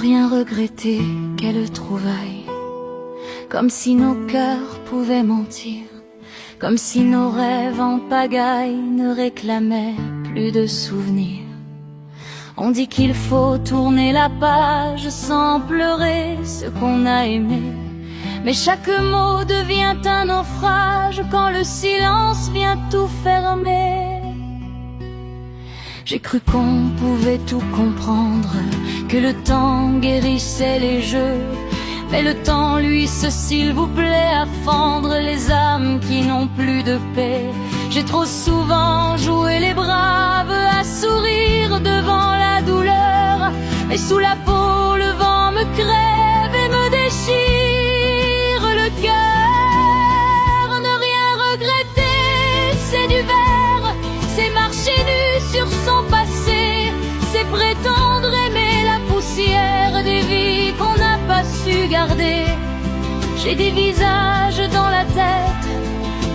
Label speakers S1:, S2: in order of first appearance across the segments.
S1: rien regretter, quelle trouvaille. Comme si nos cœurs pouvaient mentir, comme si nos rêves en pagaille ne réclamaient plus de souvenirs. On dit qu'il faut tourner la page sans pleurer ce qu'on a aimé, mais chaque mot devient un naufrage quand le silence vient tout fermer. J'ai cru qu'on pouvait tout comprendre, que le temps guérissait les jeux, mais le temps, lui, s'il vous plaît, à fendre les âmes qui n'ont plus de paix. J'ai trop souvent joué les braves, à sourire devant la douleur, mais sous la peau, le vent me crève et me déchire le cœur. Ne rien regretter, c'est du verre, c'est marcher nu sur son passé, c'est prétendre aimer la poussière des vies qu'on n'a pas su garder. J'ai des visages dans la tête,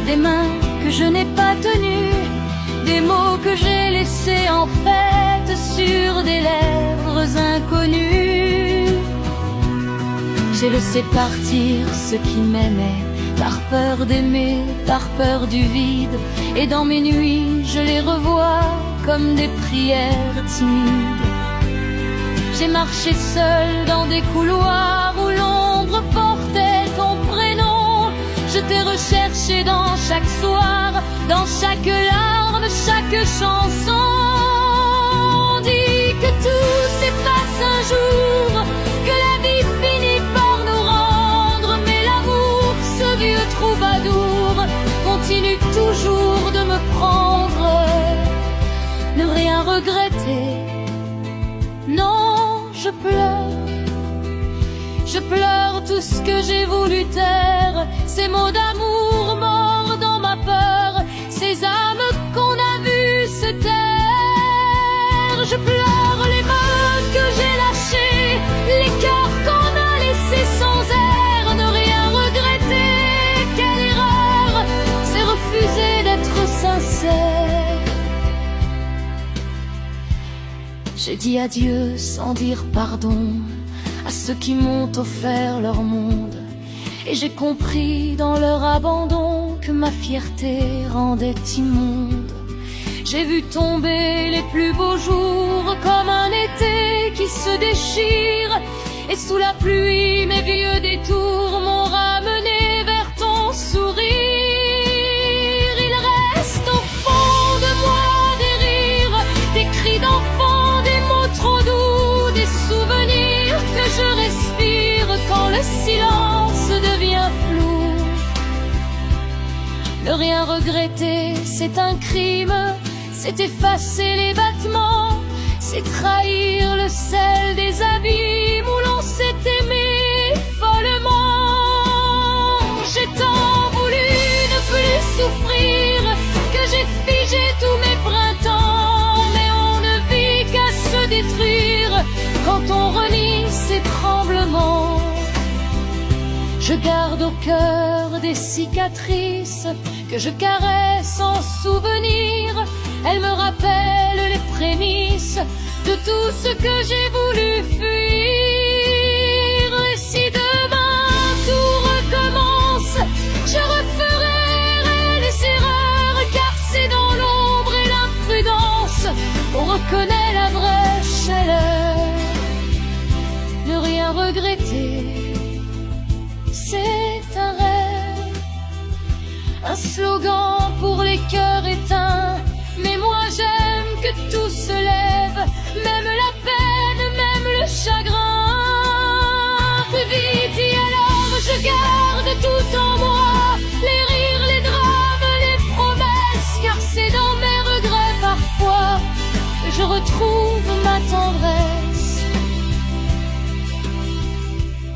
S1: des mains que je n'ai pas tenues, des mots que j'ai laissés en fait sur des lèvres inconnues. J'ai laissé partir ceux qui m'aimaient, par peur d'aimer, par peur du vide, et dans mes nuits je les revois comme des prières timides. J'ai marché seule dans des couloirs où l'ombre portait ton prénom. Je t'ai recherché dans chaque soir, dans chaque larme, chaque chanson. On dit que tout s'efface un jour, que la vie finit par nous rendre, mais l'amour, ce vieux troubadour, continue toujours de me prendre. Ne rien regretter, non, je pleure tout ce que j'ai voulu taire, ces mots d'amour morts dans ma peur, ces âmes qu'on a vues se taire. Je pleure les mains que j'ai lâchées, les cœurs qu'on a laissés sans air. Ne rien regretter, quelle erreur, c'est refuser d'être sincère. J'ai dit adieu sans dire pardon à ceux qui m'ont offert leur monde, et j'ai compris dans leur abandon que ma fierté rendait immonde. J'ai vu tomber les plus beaux jours comme un été qui se déchire, et sous la pluie mes vieux détours m'ont ramené vers ton sourire. Il reste au fond de moi des rires, des cris d'enfants, des mots trop doux, des souvenirs que je respire quand le silence devient flou. Ne rien regretter, c'est un crime, c'est effacer les battements, c'est trahir le sel des abîmes où l'on s'est aimé follement. J'ai tant voulu ne plus souffrir que j'ai figé tous mes printemps, mais on ne vit qu'à se détruire quand on renie ses tremblements. Je garde au cœur des cicatrices que je caresse en souvenir. Elles me rappellent les prémices de tout ce que j'ai voulu fuir. Et si demain tout recommence, je referai les erreurs, car c'est dans l'ombre et l'imprudence qu'on reconnaît la vraie chaleur. Ne rien regretter, c'est un rêve, un slogan pour les cœurs éteints. Mais moi j'aime que tout se lève, même la peine, même le chagrin. Plus vite et alors je garde tout en moi, les rires, les drames, les promesses, car c'est dans mes regrets parfois que je retrouve ma tendresse.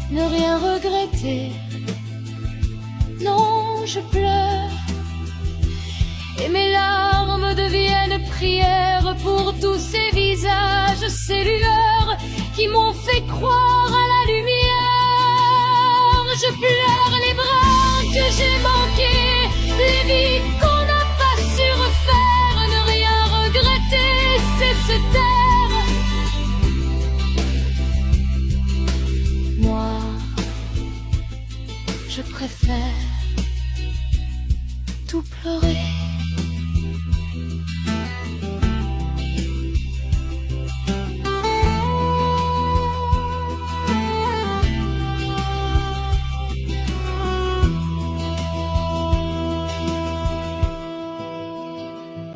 S1: Ne rien regretter, non, je pleure, et mes larmes deviennent prières pour tous ces visages, ces lueurs qui m'ont fait croire à la lumière. Je pleure les bras que j'ai manqués, les vies qu'on n'a pas su refaire. Ne rien regretter, c'est se taire. préfère tout pleurer.